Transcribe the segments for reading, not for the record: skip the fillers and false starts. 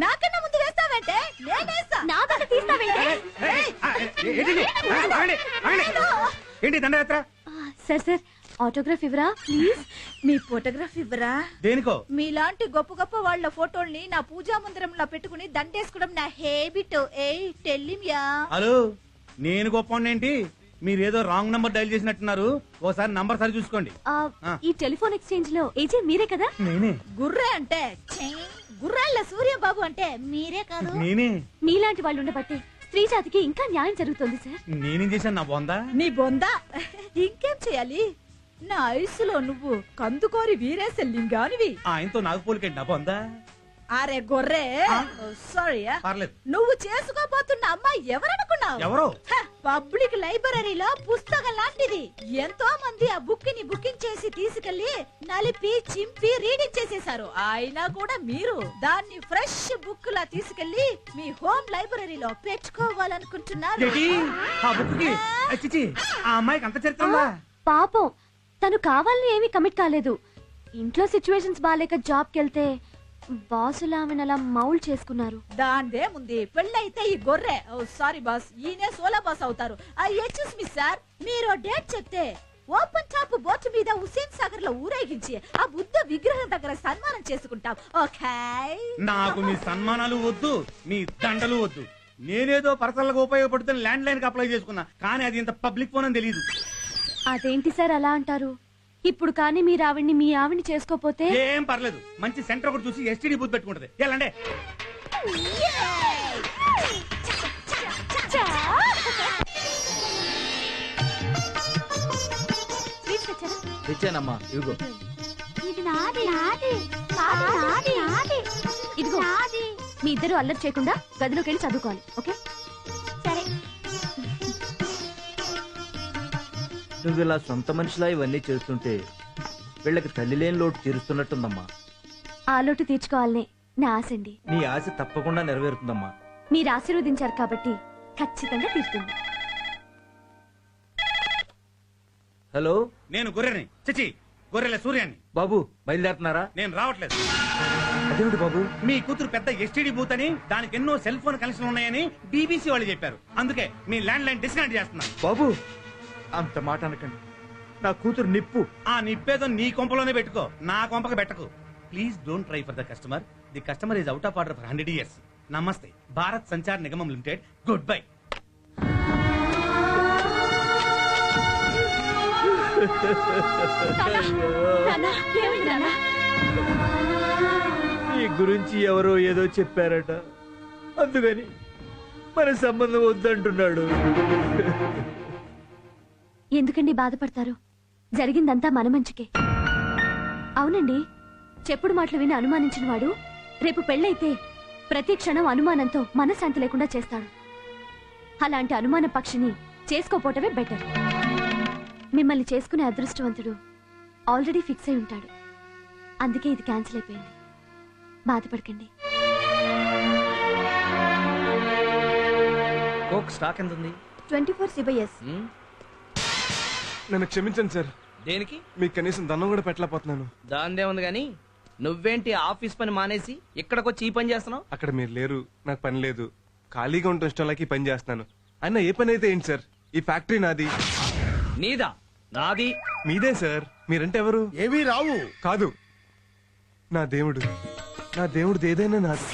నాకన్నా ముందు వేస్తావంటే నేనేస్తా. నాకన్నా తీస్తావేంటే? ఏంటి దండయాత్ర? సార్ ఆటోగ్రాఫ్ ఇవ్వరా ప్లీజ్. మీ ఫోటోగ్రాఫ్ ఇవ్వరా? దేనికో? మీలాంటి గొప్ప గొప్ప వాళ్ళ ఫోటోల్ని నా పూజా మందిరంలో పెట్టుకుని దండేసుకోవడం నా హ్యాబిట్. టెల్లిమియా. హలో, నేను గొప్ప ఏంటి? మీరేదో రాంగ్ నంబర్ డైల్ చేసినట్టున్నారు. ఓసారి నంబర్ సరి చూసుకోండి. ఈ టెలిఫోన్ ఎక్స్చేంజ్ లో ఏజెంట్ మీరే కదా? నేనే. గుర్రే అంటే గుర్రాళ్ళ సూర్యబాబు అంటే మీరే కాదు? నేనే. మీలాంటి వాళ్ళు ఉండబట్టి స్త్రీ జాతికి ఇంకా న్యాయం జరుగుతుంది సార్. నేనేం చేశాను నా బొందా? నీ బొందా ఇంకేం చేయాలి? నా ఐసులో నువ్వు కందుకోరి వీరేశ లింగానివి. ఆయనతో నాకు పోలికండి నా బొందా. అరే గొర్రె, సారీ, పర్లేదు. నువ్వు చేసుకోబోతున్న అమ్మాయి ఎవరనుకున్నావు? ఎవరు? పబ్లిక్ లైబ్రరీలో పుస్తకం లాంటిది. ఎంతో మంది ఆ బుక్ ని బుకింగ్ చేసి తీసుకెళ్లి నలిపి చింపి రీడింగ్ చేసేశారు. అయినా కూడా మీరు దాన్ని ఫ్రెష్ బుక్ లా తీసుకెళ్లి మీ హోమ్ లైబ్రరీలో పెట్టుకోవాలనుకుంటున్నారు. ఆ అమ్మాయికి అంత చరిత్ర? పాపం, తను కావాలని ఏమీ కమిట్ కాలేదు. ఇంట్లో సిచ్యువేషన్స్ బాలేక జాబ్ కెళ్తే బాసులు ఆమెను అలా మౌల్ చేసుకున్నారు. దాందే ముందు పెళ్ళైతే ఈ గొర్రె, సారీ బాస్, ఈయనే సోలా బాస్ అవుతారు. ఎక్స్క్యూజ్ మీ సార్, మీరు డేట్ చెప్తే ఓపెన్ టాప్ బోట్ మీద హుసేన్ సాగర్ లో ఊరేగించి ఆ బుద్ధ విగ్రహం దగ్గర సన్మానం చేసుకుంటాం. ఓకే? నాకు మీ సన్మానాలు వద్దు, మీ దండలు వద్దు. నేనేదో పర్సనల్గా ఉపయోగపడుతున్న ల్యాండ్ లైన్ కి అప్లై చేసుకున్నా, కానీ అది ఇంత పబ్లిక్ ఫోన్ అని తెలియదు. అదేంటి సార్ అలా అంటారు? ఇప్పుడు కానీ మీరు ఆవిడ్ని మీ ఆవిడ్ని చేసుకోపోతే? ఏం పర్లేదు, మంచి సెంటర్ ఒకటి చూసి ఎస్టీడీ బూత్ పెట్టుకుంటది. ఎలాండే తెచ్చానమ్మా, ఇదిగో. ఇదిగో, మీ ఇద్దరు అల్లరి చేయకుండా గదిలోకి వెళ్ళి చదువుకోవాలి. ఓకే? సరే. నువ్వు ఇలా సొంత మనిషిలా ఇవన్నీ చేస్తుంటే వీళ్ళకి తల్లి లేని లోటు తీరుస్తున్నట్టుందమ్మా. ఆ లోటు తీర్చుకోవాలనే నా ఆశ అండి. నీ ఆశ తప్పకుండా నెరవేరుతుందమ్మా. మీరు ఆశీర్వదించారు కాబట్టి ఖచ్చితంగా తీరుతుంది. హలో, నేను గొర్రెని, చిచి గొర్రెల సూర్యాన్ని. బాబు బయలుదేరుతున్నారా? నేను రావట్లేదు. అదేమిటి బాబు? మీ కూతురు పెద్ద ఎస్టీడీ బూత్ అని, దానికి ఎన్నో సెల్ ఫోన్ కనెక్షన్ ఉన్నాయని బీబీసీ వాళ్ళు చెప్పారు. అందుకే మీ ల్యాండ్ లైన్ డిస్కనెక్ట్ చేస్తున్నాను. బాబు అంత మాట అనకండి, నా కూతురు నిప్పు. ఆ నిప్పేదో నీ కొంపలోనే పెట్టుకో, నా కొంపకి పెట్టకు. Please don't try for the customer. The customer is out of order for 100 years. నమస్తే, భారత్ సంచార్ నిగమం లిమిటెడ్. Goodbye. ఈ గురించి ఎవరో ఏదో చెప్పారట, అందుకని మన సంబంధం వద్దంటున్నాడు. ఎందుకండి బాధపడతారు? జరిగిందంతా మన మంచికే. అవునండి, చెప్పుడు మాటలు విని అనుమానించిన వాడు రేపు పెళ్ళైతే ప్రతి క్షణం అనుమానంతో మనశ్శాంతి లేకుండా చేస్తాడు. అలాంటి అనుమాన పక్షిని చేసుకోపోవటమే బెటర్. మిమ్మల్ని చేసుకునే అదృష్టవంతుడు ఆల్రెడీ ఫిక్స్ అయి ఉంటాడు. అందుకే ఇది క్యాన్సిల్ అయిపోయింది. బాధపడకండి. కోక్ స్టాక్ ఎంత ఉంది? 24 CBS. నన్ను క్షమించండి సార్. దేనికి? మీకు కనీసం దండం కూడా పెట్టలేకపోతున్నాను. దాందే ఉంది గాని, నువ్వేంటి ఆఫీస్ పని మానేసి ఇక్కడికొచ్చి ఈ పని చేస్తున్నావు? అక్కడ మీరు లేరు, నాకు పని లేదు. ఖాళీగా ఉండటం ఇష్టం లేక ఈ పని చేస్తున్నాను. అయినా ఏ పని అయితే ఏంటి సార్? ఈ ఫ్యాక్టరీ నాది. నీదా? నాది. మీదే సార్. మీరంటే ఎవరు? ఏమీ రావు. కాదు, నా దేవుడు. నా దేవుడు ఏదైనా నాది.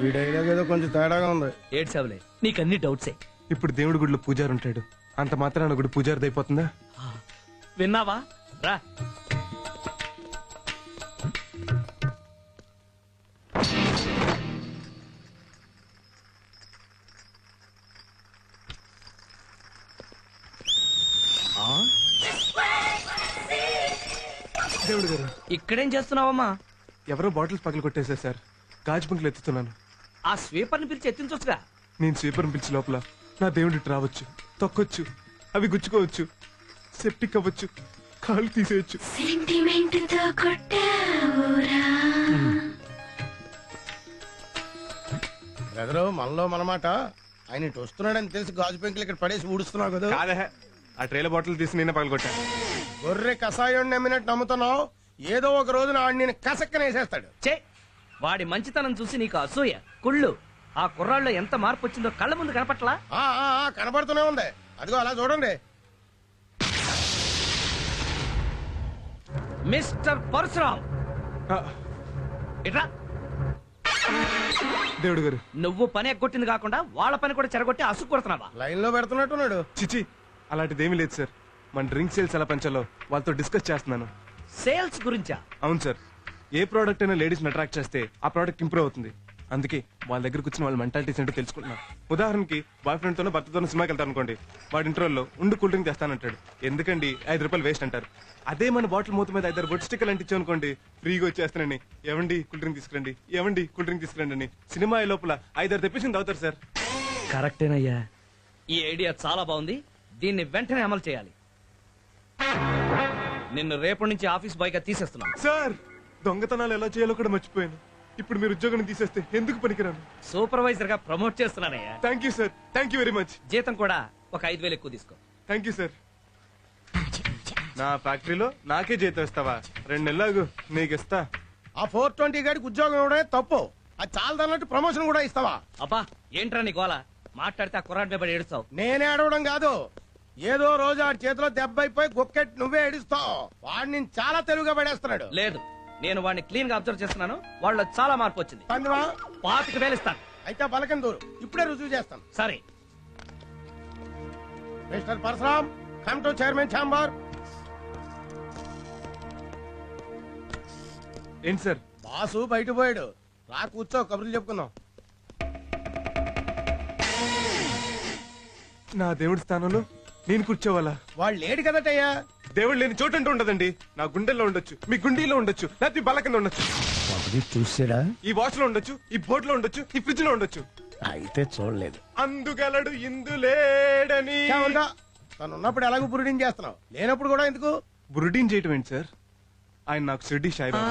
ఈ డైలాగ్ ఏదో కొంచెం తేడాగా ఉంది. ఏడ్చావులే, నీకన్ని డౌట్సే. ఇప్పుడు దేవుడి గుడిలో పూజారి ఉంటాడు, అంత మాత్రాన గుడి పూజారిది అయిపోతుందా? విన్నావా? రా. దేవుడు గారు, ఇక్కడేం చేస్తున్నావమ్మా? ఎవరో బాటిల్స్ పగలు కొట్టేశారు సార్. గాజు బంకులు ఎత్తుతున్నాను. ఆ స్వీపర్ని పిలిచి ఎత్తించొచ్చుగా. నేను స్వీపర్ని పిలిచి లోపల నా దేవుడి రావచ్చు, తొక్కొచ్చు, అవి గుచ్చుకోవచ్చు, సెప్టిక్ అవ్వచ్చు, కాళ్ళు తీసేయచ్చు. బ్రదరు, మనలో మనమాట. ఆయన ఇటు వస్తున్నాడని తెలిసి గాజు పెంకులు ఇక్కడ పడేసి ఊడుస్తున్నావు కదా. కాదే, ఆ ట్రేల బాటిల్ తీసి నేనే పగలగొట్టాను. గొర్రె కషాయం నమ్మినట్టు నమ్ముతున్నావు. ఏదో ఒక రోజున ఆడు నేను కసక్కనేసేస్తాడు. చే వాడి మంచితనం చూసి నీకు అసూయ కుళ్ళు. ఆ కుర్రాళ్ళలో ఎంత మార్పు వచ్చిందో కళ్ళ ముందు కనపట్లా? కనబడుతూనే ఉంది. అదిగో అలా చూడండి. మిస్టర్ పరశురామ్ ఆ, ఇట్రా. దేవుడు గారు, నువ్వు పని ఎగ్గొట్టింది కాకుండా వాళ్ళ పని కూడా చెరగొట్టి అసుకు కొడుతున్నావా? లైన్ లో పెడుతున్నట్టున్నాడు. చిచి అలాంటిదేమీ లేదు సార్. మన డ్రింక్ సేల్స్ ఎలా పెంచాలో వాళ్ళతో డిస్కస్ చేస్తున్నాను. సేల్స్ గురించా? అవును సార్. ఏ ప్రోడక్ట్ అయినా లేడీస్ అట్రాక్ట్ చేస్తే ఆ ప్రోడక్ట్ ఇంప్రూవ్ అవుతుంది. అందుకే వాళ్ళ దగ్గరకు వచ్చిన వాళ్ళ మెంటాలిటీస్ ఏంటో తెలుసుకుంటున్నాను. ఉదాహరణకి బాయ్ ఫ్రెండ్ తోనో భర్తతోనో సినిమాకి వెళ్తారు అనుకోండి, వాడి ఇంటర్వెల్లో ఉండు కూల్ డ్రింక్ తెస్తానంటాడు. ఎందుకండి 5 రూపాయలు వేస్ట్ అంటారు. అదే మన బాటిల్ మూత మీద 5 బొట్టు స్టిక్కలు అంటించాం అనుకోండి, ఫ్రీగా వచ్చేస్తానని ఎవండి కూల్ డ్రింక్ తీసుకురండి, ఎవండి కూల్ డ్రింక్ తీసుకురండి అని సినిమా లోపల 5-6 తెప్పించింది అవుతారు సార్. కరెక్టేనయ్యా. ఈ ఐడియా చాలా బాగుంది. దీన్ని వెంటనే అమలు చేయాలి. నిన్ను రేపటి నుంచి ఆఫీస్ బాయ్ గా తీసేస్తున్నాను. సార్ దొంగతనాలు ఎలా చేయాలో కూడా మర్చిపోయాను. ఇప్పుడు మీరు ఉద్యోగం తీసేస్తే ఎందుకు పనికిరాను? సూపర్వైజర్ గా ప్రమోట్ చేస్తున్నానయ్యా. Thank you sir, thank you very much. జీతం కూడా ఒక 5,000 ఎక్కువ తీసుకో. Thank you sir. నా ఫ్యాక్టరీలో నాకే జీతం ఇస్తావా? 2 నెలలు నీకు ఇస్తా. ఆ 420 గాడికి ఉద్యోగం ఇవ్వడమే తప్పు. అది చాలదన్నట్టు ప్రమోషన్ కూడా ఇస్తావా? అబ్బా ఏంట్రా నీ గోల? మాట్లాడితే ఆ కుర్రాడి మీద ఏడుస్తావు. నేనే అడవడం కాదు, ఏదో రోజు ఆడి చేతిలో దెబ్బ అయిపోయి గొక్కెట్ నువ్వే ఏడుస్తావు. వాడిని చాలా తెలుగుగా పడేస్తున్నాడు. లేదు, నేను వాడిని క్లీన్ గా అబ్జర్వ్ చేస్తున్నాను. వాళ్ళలో చాలా మార్పు వచ్చింది. పందివా 25,000 ఇస్తాను. అయితే పలకం దూరు, ఇప్పుడే రుజువు చేస్తాను. సరే. Mister Parashuram, come to chairman chamber. ఏంటి సార్? బాసు బయట పోయాడు, రా కూర్చో, కబుర్లు చెప్పుకుందాం. నా దేవుడి స్థానంలో నేను కూర్చోవాలా? వాళ్ళు లేడు కదటయ్యా. దేవుడు లేని చోటు అంటూ ఉండదండి. నా గుండెల్లో ఉండొచ్చు, మీ గుండీలో ఉండొచ్చు, లేకపోతే ఈ బల్ల కింద ఉండొచ్చు, చూసాడా? ఈ వాచ్ లో ఉండొచ్చు, ఈ బోట్ లో ఉండొచ్చు, ఈ ఫ్రిడ్జ్ లో ఉండొచ్చు. అయితే చూడలేదు. అందుగలడు ఇందులేడని. తను ఉన్నప్పుడు ఎలాగో బురుడిని చేస్తున్నావు, లేనప్పుడు కూడా ఎందుకు? బురుడీన్ చేయటం ఏంటి సార్? ఆయన నాకు షిర్డీ సాయిబాబా.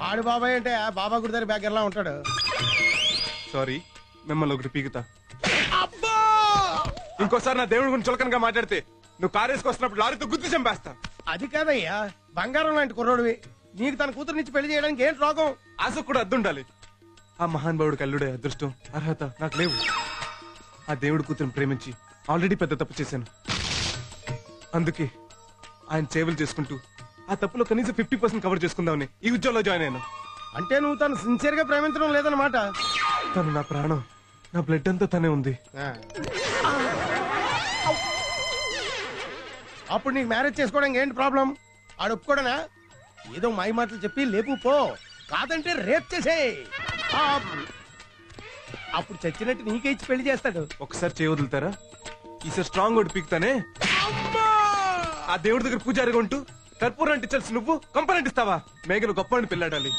ఆడు బాబాయ్ అంటే ఆ బాబా గుడి దగ్గర బ్యాగర్లా ఉంటాడు. సారీ, మిమ్మల్ని ఒకటి పీకుతా. ఇంకోసారి నా దేవుడి గురించి చులకనగా మాట్లాడితే నువ్వు కారు వేసుకొస్తున్నప్పుడు లారీతో గుర్తు చంపేస్తా. అది కాదయ్యా, బంగారం లాంటి కుర్రోడివి, నీకు తన కూతురునిచ్చి పెళ్లి చేయడానికి ఏంటి రోగం? ఆశ కూడా అద్దుండాలి. ఆ మహానుభావుడికి అల్లుడే అదృష్టం, అర్హత నాకు లేవు. ఆ దేవుడి కూతురుని ప్రేమించి ఆల్రెడీ పెద్ద తప్పు చేశాను. అందుకే ఆయన సేవలు చేసుకుంటూ ఆ తప్పులో కనీసం 50% కవర్ చేసుకుందామని ఈ ఉద్యోగంలో జాయిన్ అయ్యాను. అంటే నువ్వు తను సిన్సియర్ గా ప్రేమించడం లేదన్నమాట. తను నా ప్రాణం, నా బ్లడ్ అంతా తనే ఉంది. అప్పుడు నీకు మ్యారేజ్ చేసుకోవడానికి ఏంటి ప్రాబ్లం? ఆడు ఒప్పుకోడనా? ఏదో మాయ మాటలు చెప్పి లేపు పో, కాదంటే రేప్ చేసేయ్. అప్పుడు చచ్చినట్టు నీకే ఇచ్చి పెళ్లి చేస్తాడు. ఒకసారి చేయవదులుతారా? ఈసారి స్ట్రాంగ్ ఓడి పీకుతానే. ఆ దేవుడి దగ్గర పూజారిగా ఉంటూ కర్పూరం అంటించాల్సి నువ్వు కంపని ఇస్తావా? మేఘలు గొప్పని పెళ్ళాడాలి.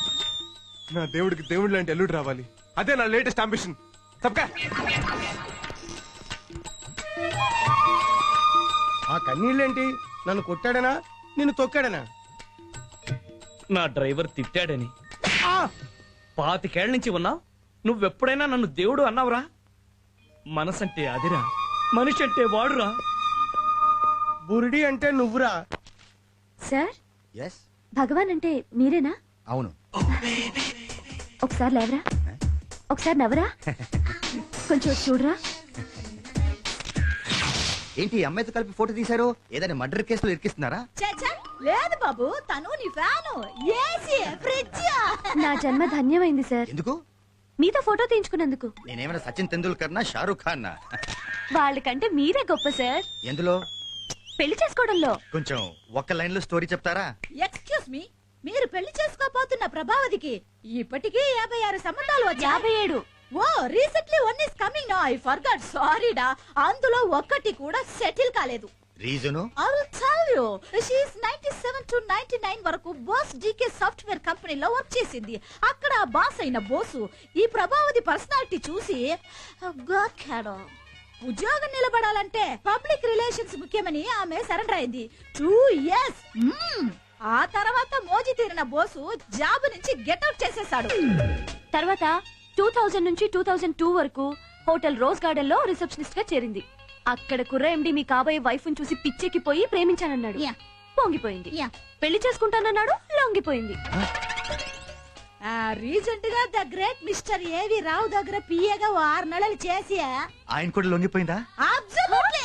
నా దేవుడికి దేవుడి లాంటి అల్లుడు రావాలి. అదే నా లేటెస్ట్ అంబిషన్. తప్పకా ఆ కన్నీళ్ళేంటి? నన్ను కొట్టాడనా, నిన్ను తొక్కాడనా? నా డ్రైవర్ తిట్టాడని. 25 ఏళ్ల నుంచి ఉన్నావు, నువ్వెప్పుడైనా నన్ను దేవుడు అన్నావురా? మనసంటే అదిరా, మనిషి అంటే వాడురా. బురిడి అంటే నువ్వురా. సార్, ఎస్ భగవాన్ అంటే మీరేనా? అవును. ఒకసారి లేవరా, ఒకసారి నవ్వరా, కొంచెం చూడరా. ఏంటి ఈ అమ్మాయితో కలిపి ఫోటో తీశారు? ఏదైనా మర్డర్ కేసులో ఇరికిస్తున్నారా? లేదు బాబు, తను నీ ఫ్యాను. AC, fridge. నా జన్మ ధన్యమైంది సార్, ఎందుకు? మీతో ఫోటో తీయించుకున్నందుకు. నేనేమైనా సచిన్ తెందూల్కర్ నా షారూక్ ఖాన్ నా? వాళ్ళకంటే మీరే గొప్ప సార్. ఎందులో? పెళ్లి చేసుకోవడంలో. కొంచెం ఒక్క లైన్ లో స్టోరీ చెప్తారా? ఎక్స్క్యూజ్ మీ, మీరు పెళ్లి చేసుకోబోతున్న ప్రభావతికి ఇప్పటికీ 56 సంబంధాలు వచ్చాయి. 57. Oh, recently one is coming now. I forgot, sorry డా. అందులో ఒక్కటి కూడా సెటిల్ కాలేదు. Reason? I will tell you. She is 97 to 99 వరకు బాస్ జీకే సాఫ్ట్వేర్ కంపెనీలో వర్క్ చేసింది. అక్కడ బాస్ అయిన బోసు ఈ ప్రభావతి పర్సనాలిటీ చూసి గోకాడు. ఉద్యోగం నిలబడాలంటే పబ్లిక్ రిలేషన్స్ ముఖ్యమని ఆమె సరెండర్ అయింది. 2 years. ఆ తర్వాత మోజీ తీరిన బోసు జాబ్ నుంచి గెట్అవుట్ చేసేశాడు. తర్వాత 2000 నుంచి 2002 వరకు హోటల్ రోజ్ గార్డెన్ లో రిసెప్షనిస్ట్ గా చేరింది. అక్కడ కుర్ర ఎండి మీ కాబోయే వైఫ్ చూసి పిచ్చెక్కిపోయి ప్రేమించానన్నాడు. పొంగిపోయింది. యా. పెళ్లి చేసుకుంటానన్నాడు, లొంగిపోయింది. రీసెంట్ గా ద గ్రేట్ మిస్టర్ ఏవి రావు దగ్గర పిఏగా 6 నెలలు చేసి ఆయన కూడా లొంగిపోయిందా? అబ్సల్యూట్లీ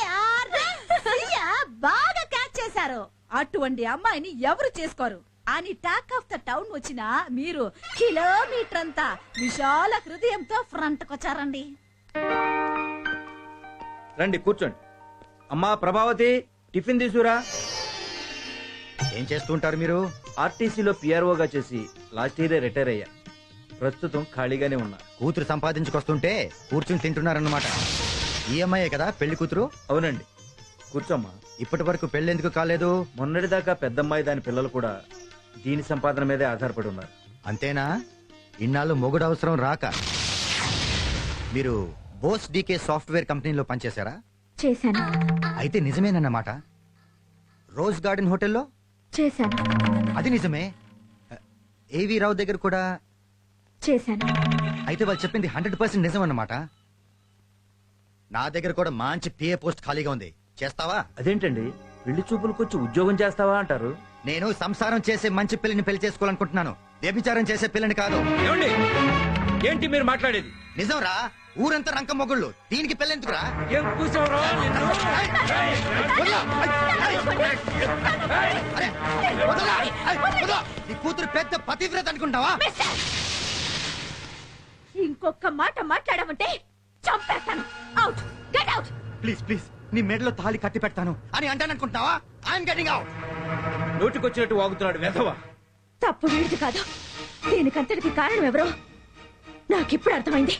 బాగా క్యాచ్ చేశారు. అటువంటి అమ్మాయిని ఎవరు చేసుకోరు అని టాక్ ఆఫ్ ద టౌన్ వచ్చిన మీరు కిలోమీటర్ అంతా విశాల హృదయంతో ఫ్రంట్ కొచ్చారండి. రండి కూర్చోండి. అమ్మా ప్రభావతి, టిఫిన్ తీసుకురా. ఏం చేస్తుంటారు మీరు? ఆర్టీసీలో పిఆర్ఓగా చేసి లాస్ట్ ఇయర్ రిటైర్ అయ్యా. ప్రస్తుతం ఖాళీగానే ఉన్నా. కూతురు సంపాదించుకొస్తుంటే కూర్చుని తింటున్నారన్నమాట. ఈఎంఐ కదా పెళ్లి కూతురు? అవునండి. కూర్చోమ్మా. ఇప్పటి వరకు పెళ్లి కాలేదు? మొన్నటిదాకా పెద్దమ్మాయి దాని పిల్లలు కూడా దీని సంపాదన మీదే ఆధారపడి ఉన్నారు. అంతేనా? ఇన్నాళ్ళు మొగుడు అవసరం రాక మీరు బోస్ డీకే సాఫ్ట్వేర్ కంపెనీలో పనిచేశారా? చేశాను. అయితే నిజమేనన్నమాట. రోజ్ గార్డెన్ హోటల్లో చేశాను. అది నిజమే. ఏవి రావు దగ్గర కూడా చేశాను. అయితే వాళ్ళు చెప్పింది 100% నిజం అన్నమాట. నా దగ్గర కూడా మంచి పిఏ పోస్ట్ ఖాళీగా ఉంది. చేస్తావా? అదేంటండి, పెళ్లి చూపులకు వచ్చి ఉద్యోగం చేస్తావా అంటారు? నేను సంసారం చేసే మంచి పిల్లని పెళ్లి చేసుకోవాలనుకుంటున్నాను, వ్యభిచారం చేసే పిల్లని కాదు. ఏంటి మీరు మాట్లాడేది? నిజం రా, ఊరంతా రంక మొగుళ్ళు, దీనికి పెళ్ళెందుకురా? ఏం కూర్చోవరా? అరే, వదలరా! వదలు! నీ కూతురు పెద్ద పతివ్రత అనుకుంటావా? ఇంకొక మాట మాట్లాడమంటే చంపేస్తాను. Out, get out. Please please, నీ మెడలో తాళి కట్టి పెడతాను అని అంటాననుకుంటున్నావా? I'm getting out. నోటికొచ్చినట్టు వాగుతున్నాడు వెధవా. తప్పు వీడిది కాదు, దీనికంతటికి కారణం ఎవరో నాకిప్పుడు అర్థమైంది.